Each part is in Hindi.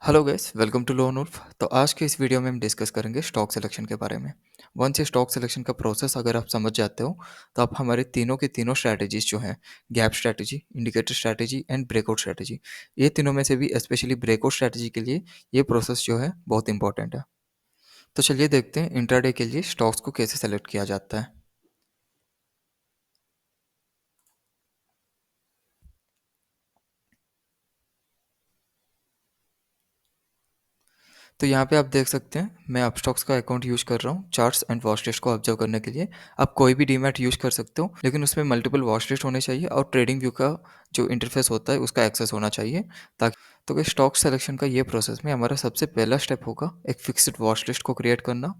Hello guys, welcome to Lone Wolf. तो आज के इस वीडियो में हम डिस्कस करेंगे स्टॉक सिलेक्शन के बारे में। वंस ये स्टॉक सिलेक्शन का प्रोसेस अगर आप समझ जाते हो तो आप हमारे तीनों के तीनों स्ट्रैटेजीज जो हैं, gap strategy, indicator strategy and breakout strategy, ये तीनों में से भी स्पेशली ब्रेकआउट स्ट्रैटेजी के लिए ये प्रोसेस जो है बहुत इंपॉर्टेंट है। तो चलिए देखते हैं इंट्राडे के लिए स्टॉक्स को कैसे सेलेक्ट किया जाता है। तो यहाँ पे आप देख सकते हैं मैं अपस्टॉक्स का अकाउंट यूज़ कर रहा हूँ चार्ट्स एंड वॉच लिस्ट को ऑब्जर्व करने के लिए। आप कोई भी डीमैट यूज़ कर सकते हो, लेकिन उसमें मल्टीपल वॉच लिस्ट होने चाहिए और ट्रेडिंग व्यू का जो इंटरफेस होता है उसका एक्सेस होना चाहिए ताकि तो कि स्टॉक सिलेक्शन का ये प्रोसेस में हमारा सबसे पहला स्टेप होगा एक फिक्स्ड वॉच लिस्ट को क्रिएट करना।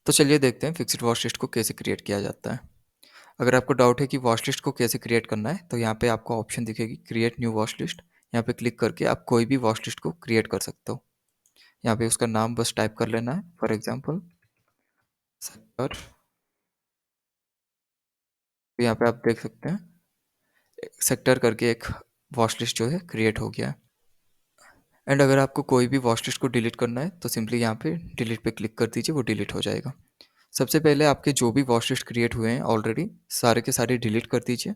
तो चलिए देखते हैं फिक्स्ड वॉच लिस्ट को कैसे क्रिएट किया जाता है। अगर आपको डाउट है कि वॉच लिस्ट को कैसे क्रिएट करना है तो यहाँ पे आपको ऑप्शन दिखेगी क्रिएट न्यू वॉच लिस्ट। यहाँ पे क्लिक करके आप कोई भी वॉच लिस्ट को क्रिएट कर सकते हो। यहाँ पे उसका नाम बस टाइप कर लेना है, फॉर एग्जांपल सेक्टर। यहाँ पे आप देख सकते हैं सेक्टर करके एक वॉच लिस्ट जो है क्रिएट हो गया है। एंड अगर आपको कोई भी वॉच लिस्ट को डिलीट करना है तो सिंपली यहाँ पे डिलीट पे क्लिक कर दीजिए, वो डिलीट हो जाएगा। सबसे पहले आपके जो भी वॉच लिस्ट क्रिएट हुए हैं ऑलरेडी सारे के सारे डिलीट कर दीजिए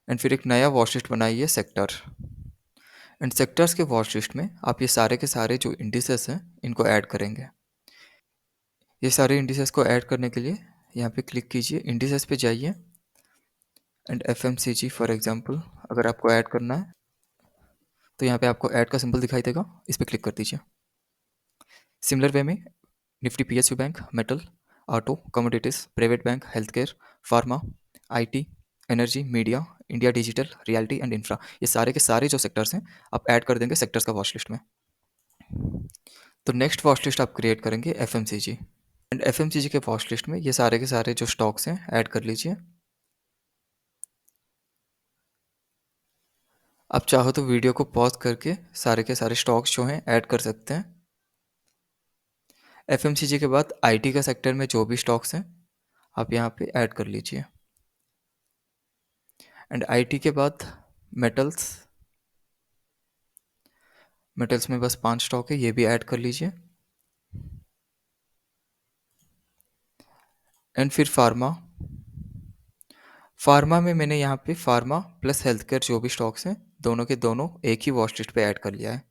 एंड फिर एक नया वॉच लिस्ट बनाइए सेक्टर। एंड सेक्टर्स के वॉच लिस्ट में आप ये सारे के सारे जो इंडिसेस हैं इनको ऐड करेंगे। ये सारे इंडिसेस को ऐड करने के लिए यहाँ पे क्लिक कीजिए, इंडिसेस पे जाइए एंड FMCG फॉर एग्जांपल अगर आपको ऐड करना है तो यहाँ पे आपको ऐड का सिंबल दिखाई देगा, इस पर क्लिक कर दीजिए। सिमिलर वे में Nifty PSU bank, metal, auto, commodities, private bank, health care, pharma, IT, energy, media, India digital, reality and infra, ये सारे के सारे जो सेक्टर्स हैं आप ऐड कर देंगे सेक्टर्स का वॉच लिस्ट में। तो नेक्स्ट वॉच लिस्ट आप क्रिएट करेंगे FMCG एंड FMCG के वॉच लिस्ट में ये सारे के सारे जो स्टॉक्स हैं ऐड कर लीजिए। आप चाहो तो वीडियो को पॉज करके सारे के सारे स्टॉक्स जो हैं ऐड कर सकते हैं। FMCG के बाद IT का सेक्टर में जो भी स्टॉक्स हैं आप यहाँ पे ऐड कर लीजिए एंड IT के बाद मेटल्स। मेटल्स में बस 5 स्टॉक है, ये भी ऐड कर लीजिए एंड फिर फार्मा। फार्मा में मैंने यहाँ पे फार्मा प्लस हेल्थ केयर जो भी स्टॉक्स हैं दोनों के दोनों एक ही वॉच लिस्ट पे ऐड कर लिया है।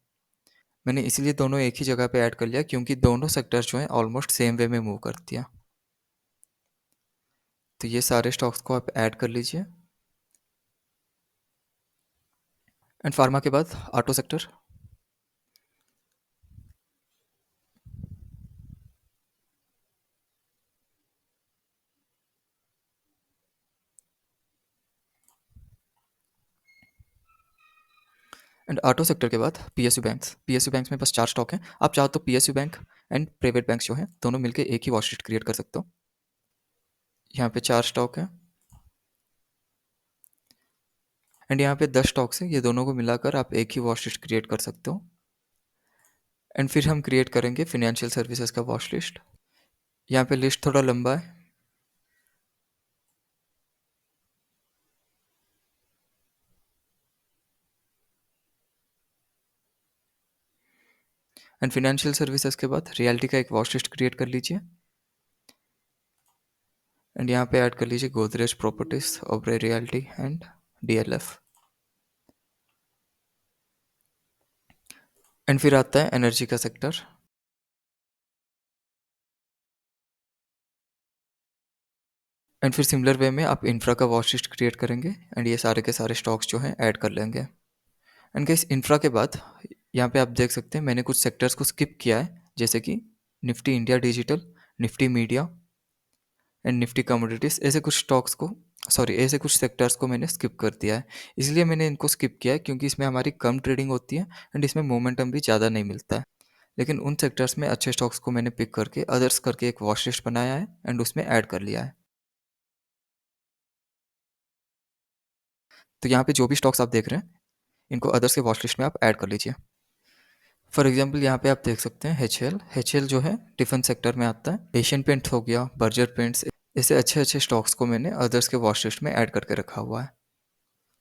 मैंने इसलिए दोनों एक ही जगह पे ऐड कर लिया क्योंकि दोनों सेक्टर्स जो हैं ऑलमोस्ट सेम वे में मूव करती हैं। तो ये सारे स्टॉक्स को आप ऐड कर लीजिए एंड फार्मा के बाद auto sector and auto sector के बाद PSU बैंक्स में बस 4 स्टॉक हैं। आप चाहो तो PSU bank and private bank जो हैं दोनों मिलकर एक ही वॉच लिस्ट क्रिएट कर सकते हो। यहाँ पे 4 स्टॉक हैं एंड यहाँ पे 10 स्टॉक्स हैं, ये दोनों को मिलाकर आप एक ही वॉच लिस्ट क्रिएट कर सकते हो। एंड फिर हम क्रिएट करेंगे फिनेंशियल सर्विसेज का वॉच लिस्ट। यहाँ पे लिस्ट थोड़ा लंबा है। एंड फिनेंशियल सर्विसेज के बाद रियलिटी का एक वॉच लिस्ट क्रिएट कर लीजिए एंड यहाँ पे ऐड कर लीजिए Godrej properties, ओबरे reality and DLF। And फिर आता है एनर्जी का सेक्टर एंड फिर सिमिलर वे में आप इंफ्रा का वॉच लिस्ट क्रिएट करेंगे एंड ये सारे के सारे स्टॉक्स जो हैं ऐड कर लेंगे। एंड गाइस इंफ्रा के बाद यहाँ पे आप देख सकते हैं मैंने कुछ सेक्टर्स को स्किप किया है, जैसे कि Nifty India digital, Nifty media and Nifty commodities. ऐसे कुछ स्टॉक्स को ऐसे कुछ सेक्टर्स को मैंने स्किप कर दिया है। इसलिए मैंने इनको स्किप किया है क्योंकि इसमें हमारी कम ट्रेडिंग होती है एंड इसमें मोमेंटम भी ज़्यादा नहीं मिलता है। लेकिन उन सेक्टर्स में अच्छे स्टॉक्स को मैंने पिक करके अदर्स करके एक वॉच लिस्ट बनाया है एंड उसमें ऐड कर लिया है। तो यहाँ पे जो भी स्टॉक्स आप देख रहे हैं इनको अदर्स के वॉच लिस्ट में आप ऐड कर लीजिए। फॉर एग्जांपल यहाँ पे आप देख सकते हैं HL जो है डिफेंस सेक्टर में आता है। एशियन पेंट्स हो गया, बर्जर पेंट्स, ऐसे अच्छे अच्छे स्टॉक्स को मैंने अदर्स के वॉच लिस्ट में ऐड करके रखा हुआ है।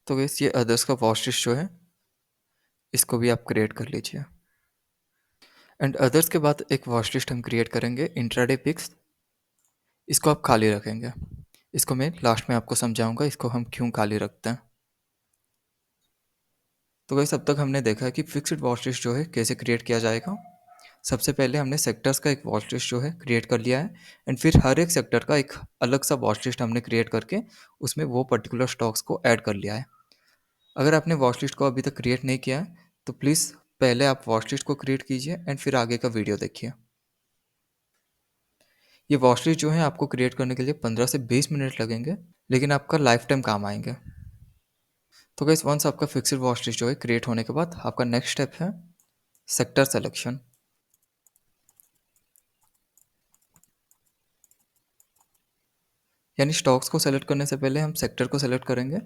तो गैस ये अदर्स का वॉच लिस्ट जो है इसको भी आप क्रिएट कर लीजिए। एंड अदर्स के बाद एक वॉच लिस्ट हम क्रिएट करेंगे इंट्राडे पिक्स। इसको आप खाली रखेंगे। इसको मैं लास्ट में आपको समझाऊंगा इसको हम क्यों खाली रखते हैं। तो गैस अब तक हमने देखा है कि फिक्स्ड वॉच लिस्ट जो है कैसे क्रिएट किया जाएगा। सबसे पहले हमने सेक्टर्स का एक वॉच लिस्ट जो है क्रिएट कर लिया है। एंड फिर हर एक सेक्टर का एक अलग सा वॉच लिस्ट हमने क्रिएट करके उसमें वो पर्टिकुलर स्टॉक्स को ऐड कर लिया है। अगर आपने वॉच लिस्ट को अभी तक क्रिएट नहीं किया है तो प्लीज़ पहले आप वॉच लिस्ट को क्रिएट कीजिए एंड फिर आगे का वीडियो देखिए। ये वॉच लिस्ट जो है आपको क्रिएट करने के लिए 15 से 20 मिनट लगेंगे, लेकिन आपका लाइफ टाइम काम आएंगे। तो गाइस वंस आपका फिक्स्ड वॉच लिस्ट जो है क्रिएट होने के बाद आपका नेक्स्ट स्टेप है सेक्टर सिलेक्शन। यानी स्टॉक्स को सेलेक्ट करने से पहले हम सेक्टर को सेलेक्ट करेंगे।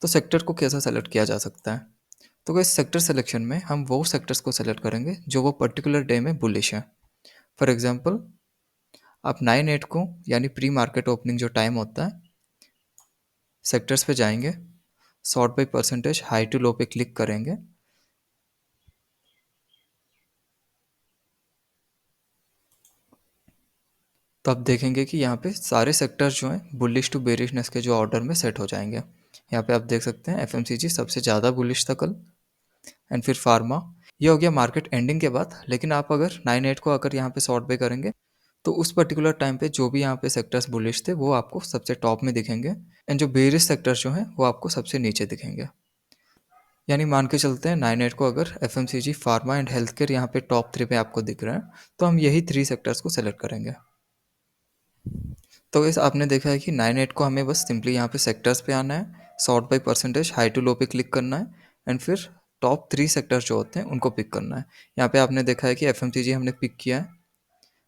तो सेक्टर को कैसा सेलेक्ट किया जा सकता है? तो गाइस सेक्टर सिलेक्शन में हम वो सेक्टर्स को सेलेक्ट करेंगे जो वो पर्टिकुलर डे में बुलिश है। फॉर एग्जांपल आप 9/8 को यानी प्री मार्केट ओपनिंग जो टाइम होता है, सेक्टर्स पे जाएंगे, sort by percentage high to low पे क्लिक करेंगे। तो आप देखेंगे कि यहाँ पे सारे सेक्टर्स जो हैं बुलिश टू बेरिशनेस के जो ऑर्डर में सेट हो जाएंगे। यहाँ पे आप देख सकते हैं एफएमसीजी सबसे ज़्यादा बुलिश था कल, एंड फिर फार्मा। ये हो गया मार्केट एंडिंग के बाद, लेकिन आप अगर 9/8 को अगर यहाँ पे सॉर्ट बाय करेंगे तो उस पर्टिकुलर टाइम पे जो भी यहाँ पे सेक्टर्स बुलिश थे वो आपको सबसे टॉप में दिखेंगे, एंड जो बेरिश सेक्टर्स जो हैं वो आपको सबसे नीचे दिखेंगे। यानी मान के चलते हैं 9/8 को अगर FMCG, pharma and health care यहाँ पे टॉप 3 पे आपको दिख रहे हैं तो हम यही 3 सेक्टर्स को सेलेक्ट करेंगे। तो वैसे आपने देखा है कि 9/8 को हमें बस सिंपली यहाँ पे सेक्टर्स पे आना है, sort by percentage high to low पे क्लिक करना है, एंड फिर टॉप 3 सेक्टर्स जो होते हैं उनको पिक करना है। यहाँ पे आपने देखा है कि एफएमसीजी हमने पिक किया है,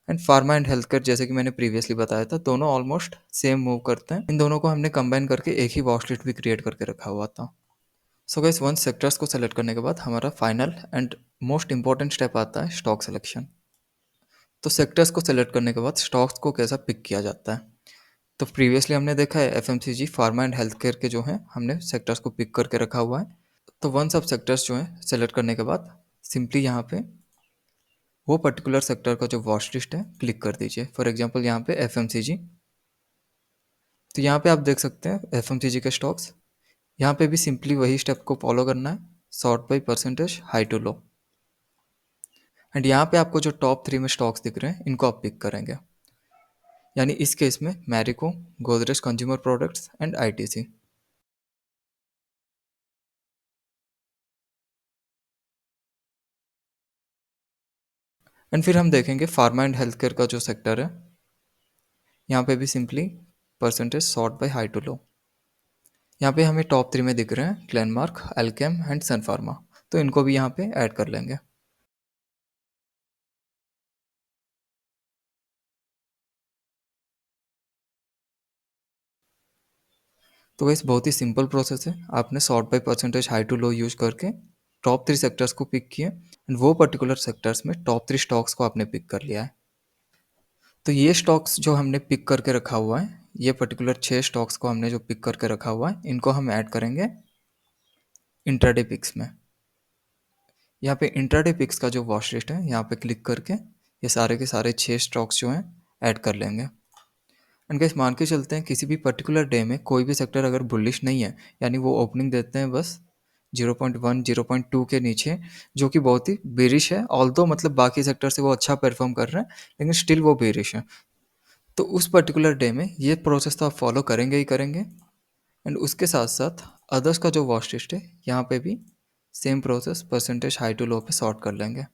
and pharma and health care जैसे कि मैंने प्रीवियसली बताया था दोनों ऑलमोस्ट सेम मूव करते हैं। इन दोनों को हमने कंबाइन करके एक ही वॉच लिस्ट भी क्रिएट करके रखा हुआ था। सो गाइस वन सेक्टर्स को सेलेक्ट करने के बाद हमारा final and most important step आता है स्टॉक सिलेक्शन। तो सेक्टर्स को सेलेक्ट करने के बाद स्टॉक्स को कैसा पिक किया जाता है? तो प्रीवियसली हमने देखा है FMCG, pharma and health care के जो हैं हमने सेक्टर्स को पिक करके रखा हुआ है। तो वन सब सेक्टर्स जो हैं सेलेक्ट करने के बाद सिंपली यहाँ पे वो पर्टिकुलर सेक्टर का जो वॉच लिस्ट है क्लिक कर दीजिए। फॉर एग्जांपल यहाँ पे एफएमसीजी, तो यहाँ पे आप देख सकते हैं एफएमसीजी के स्टॉक्स। यहाँ पे भी सिंपली वही स्टेप को फॉलो करना है, sort by percentage high to low, and यहाँ पे आपको जो टॉप 3 में स्टॉक्स दिख रहे हैं इनको आप पिक करेंगे। यानी इस केस में Marico, Godrej consumer products and ITC. And फिर हम देखेंगे फार्मा एंड हेल्थ केयर का जो सेक्टर है, यहाँ पे भी simply percentage sort by high to low. यहाँ पे हमें टॉप 3 में दिख रहे हैं Glenmark, Alkem and Sun Pharma, तो इनको भी यहाँ पे ऐड कर लेंगे। तो वैसे बहुत ही सिंपल प्रोसेस है। आपने sort by percentage high to low use करके टॉप 3 सेक्टर्स को पिक किए, एंड वो पर्टिकुलर सेक्टर्स में टॉप 3 स्टॉक्स को आपने पिक कर लिया है। तो ये स्टॉक्स जो हमने पिक करके रखा हुआ है, ये पर्टिकुलर 6 स्टॉक्स को हमने जो पिक करके रखा हुआ है इनको हम ऐड करेंगे इंट्राडे पिक्स में। यहाँ पे इंट्राडे पिक्स का जो वॉच लिस्ट है यहाँ पे क्लिक करके ये सारे के सारे 6 स्टॉक्स जो हैं ऐड कर लेंगे। एंड गाइस मान के चलते हैं किसी भी पर्टिकुलर डे में कोई भी सेक्टर अगर बुलिश नहीं है, यानी वो ओपनिंग देते हैं बस 0.1 0.2 के नीचे, जो कि बहुत ही बेरिश है, ऑल्दो मतलब बाकी सेक्टर से वो अच्छा परफॉर्म कर रहे हैं लेकिन स्टिल वो बेरिश है, तो उस पर्टिकुलर डे में ये प्रोसेस तो आप फॉलो करेंगे ही करेंगे। एंड उसके साथ साथ अदर्स का जो वॉच लिस्ट है यहाँ पे भी same process percentage high to low पे सॉर्ट कर लेंगे।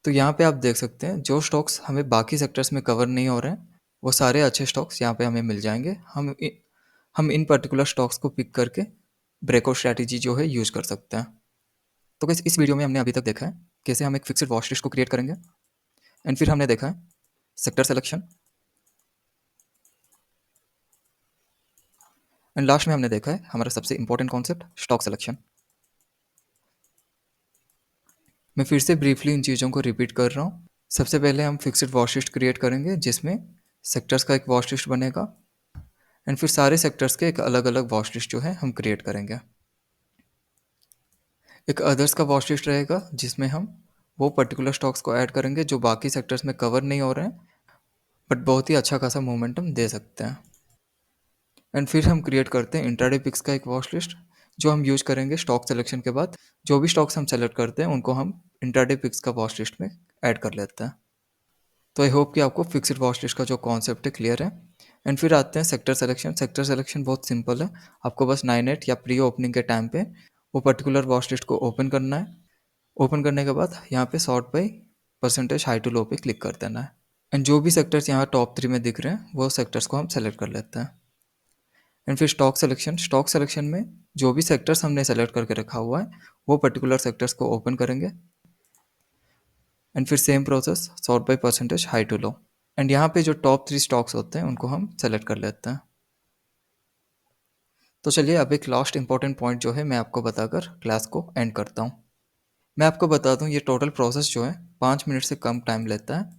तो यहाँ पे आप देख सकते हैं जो स्टॉक्स हमें बाकी सेक्टर्स में कवर नहीं हो रहे हैं वो सारे अच्छे स्टॉक्स यहाँ पे हमें मिल जाएंगे। हम इन पर्टिकुलर स्टॉक्स को पिक करके ब्रेकआउट स्ट्रैटेजी जो है यूज़ कर सकते हैं। तो गाइस इस वीडियो में हमने अभी तक देखा है कैसे हम एक फिक्स्ड वॉच लिस्ट को क्रिएट करेंगे, एंड फिर हमने देखा है सेक्टर सिलेक्शन, एंड लास्ट में हमने देखा है हमारा सबसे इंपॉर्टेंट कॉन्सेप्ट स्टॉक सिलेक्शन। मैं फिर से ब्रीफली इन चीज़ों को रिपीट कर रहा हूँ। सबसे पहले हम फिक्स्ड वॉच लिस्ट क्रिएट करेंगे जिसमें सेक्टर्स का एक वॉच लिस्ट बनेगा एंड फिर सारे सेक्टर्स के एक अलग अलग वॉच लिस्ट जो है हम क्रिएट करेंगे। एक अदर्स का वॉच लिस्ट रहेगा जिसमें हम वो पर्टिकुलर स्टॉक्स को ऐड करेंगे जो बाकी सेक्टर्स में कवर नहीं हो रहे हैं बट बहुत ही अच्छा खासा मोमेंटम दे सकते हैं। एंड फिर हम क्रिएट करते हैं इंट्राडे पिक्स का एक वॉच लिस्ट जो हम यूज करेंगे स्टॉक सिलेक्शन के बाद। जो भी स्टॉक्स हम सेलेक्ट करते हैं उनको हम इंट्राडे पिक्स का वॉच लिस्ट में ऐड कर लेते हैं। तो आई होप कि आपको फिक्स्ड वॉच लिस्ट का जो कॉन्सेप्ट है क्लियर है। एंड फिर आते हैं सेक्टर सिलेक्शन। सेक्टर सिलेक्शन बहुत सिंपल है, आपको बस 98 या प्री ओपनिंग के टाइम पे वो पर्टिकुलर वॉच लिस्ट को ओपन करना है। ओपन करने के बाद यहाँ पे sort by percentage high to low पे क्लिक कर देना है एंड जो भी सेक्टर्स यहाँ टॉप 3 में दिख रहे हैं वो सेक्टर्स को हम सेलेक्ट कर लेते हैं। एंड फिर स्टॉक सिलेक्शन में जो भी सेक्टर्स हमने सेलेक्ट करके रखा हुआ है वो पर्टिकुलर सेक्टर्स को ओपन करेंगे एंड फिर same process sort by percentage high to low. And यहाँ पे जो टॉप 3 स्टॉक्स होते हैं उनको हम सेलेक्ट कर लेते हैं। तो चलिए अब एक लास्ट इंपॉर्टेंट पॉइंट जो है मैं आपको बताकर क्लास को एंड करता हूँ। मैं आपको बता दूँ ये टोटल प्रोसेस जो है 5 मिनट से कम टाइम लेता है,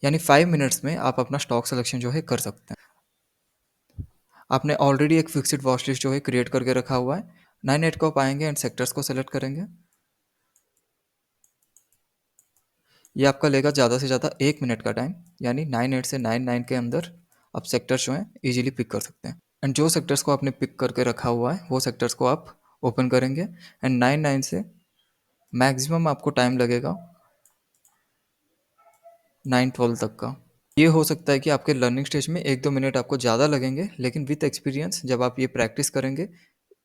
यानी 5 मिनट्स में आप अपना स्टॉक सिलेक्शन जो है कर सकते हैं। आपने ऑलरेडी एक फिक्स्ड वॉच लिस्ट जो है क्रिएट करके रखा हुआ है। 98 को आप आएंगे एंड सेक्टर्स को सेलेक्ट करेंगे। ये आपका लेगा ज़्यादा से ज़्यादा 1 मिनट का टाइम, यानी 98 से 99 के अंदर आप सेक्टर्स जो हैं इजीली पिक कर सकते हैं। एंड जो सेक्टर्स को आपने पिक करके रखा हुआ है वो सेक्टर्स को आप ओपन करेंगे एंड 99 से मैक्सिमम आपको टाइम लगेगा 9-12 तक का। ये हो सकता है कि आपके लर्निंग स्टेज में 1-2 मिनट आपको ज़्यादा लगेंगे, लेकिन विथ एक्सपीरियंस जब आप ये प्रैक्टिस करेंगे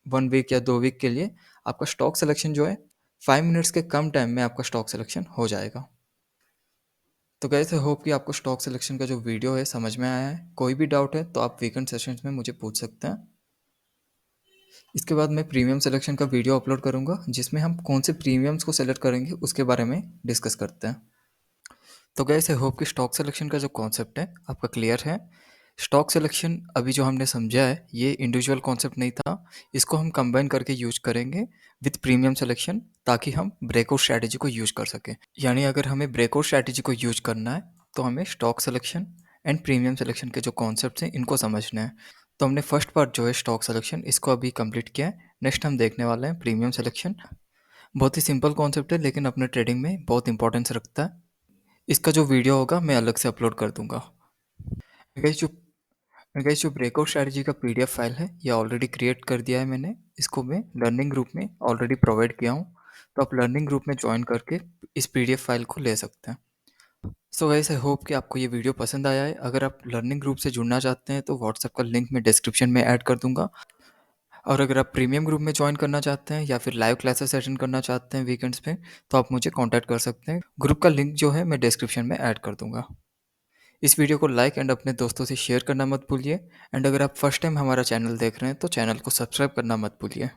1 वीक या 2 वीक के लिए, आपका स्टॉक सिलेक्शन जो है 5 मिनट्स के कम टाइम में आपका स्टॉक सिलेक्शन हो जाएगा। तो गाइस आई होप कि आपको स्टॉक सिलेक्शन का जो वीडियो है समझ में आया है। कोई भी डाउट है तो आप वीकेंड सेशंस में मुझे पूछ सकते हैं। इसके बाद मैं प्रीमियम सिलेक्शन का वीडियो अपलोड करूंगा जिसमें हम कौन से प्रीमियम्स को सेलेक्ट करेंगे उसके बारे में डिस्कस करते हैं। तो गाइस आई होप कि स्टॉक सिलेक्शन का जो कॉन्सेप्ट है आपका क्लियर है। स्टॉक सिलेक्शन अभी जो हमने समझा है ये इंडिविजुअल कॉन्सेप्ट नहीं था, इसको हम कंबाइन करके यूज करेंगे विथ प्रीमियम सिलेक्शन ताकि हम ब्रेकआउट स्ट्रैटेजी को यूज कर सकें। यानी अगर हमें ब्रेकआउट स्ट्रैटेजी को यूज करना है तो हमें stock selection and premium selection के जो कॉन्सेप्ट्स हैं इनको समझना है। तो हमने फर्स्ट पार्ट जो है स्टॉक सिलेक्शन इसको अभी कंप्लीट किया है। नेक्स्ट हम देखने वाले हैं प्रीमियम सिलेक्शन। बहुत ही सिंपल कॉन्सेप्ट है लेकिन अपने ट्रेडिंग में बहुत इंपॉर्टेंस रखता है। इसका जो वीडियो होगा मैं अलग से अपलोड कर दूंगा। गाइस जो गाइस जो ब्रेकआउट स्ट्रैटेजी का पीडीएफ फाइल है ये ऑलरेडी क्रिएट कर दिया है मैंने। इसको मैं लर्निंग ग्रुप में ऑलरेडी प्रोवाइड किया हूँ, तो आप लर्निंग ग्रुप में ज्वाइन करके इस पीडीएफ फाइल को ले सकते हैं। सो गाइस आई होप कि आपको ये वीडियो पसंद आया है। अगर आप लर्निंग ग्रुप से जुड़ना चाहते हैं तो व्हाट्सएप का लिंक मैं डिस्क्रिप्शन में ऐड कर दूंगा। और अगर आप प्रीमियम ग्रुप में ज्वाइन करना चाहते हैं या फिर लाइव क्लासेस अटेंड करना चाहते हैं वीकेंड्स पे तो आप मुझे कॉन्टैक्ट कर सकते हैं। ग्रुप का लिंक जो है मैं डिस्क्रिप्शन में ऐड कर दूंगा। इस वीडियो को लाइक एंड अपने दोस्तों से शेयर करना मत भूलिए। एंड अगर आप फर्स्ट टाइम हमारा चैनल देख रहे हैं तो चैनल को सब्सक्राइब करना मत भूलिए।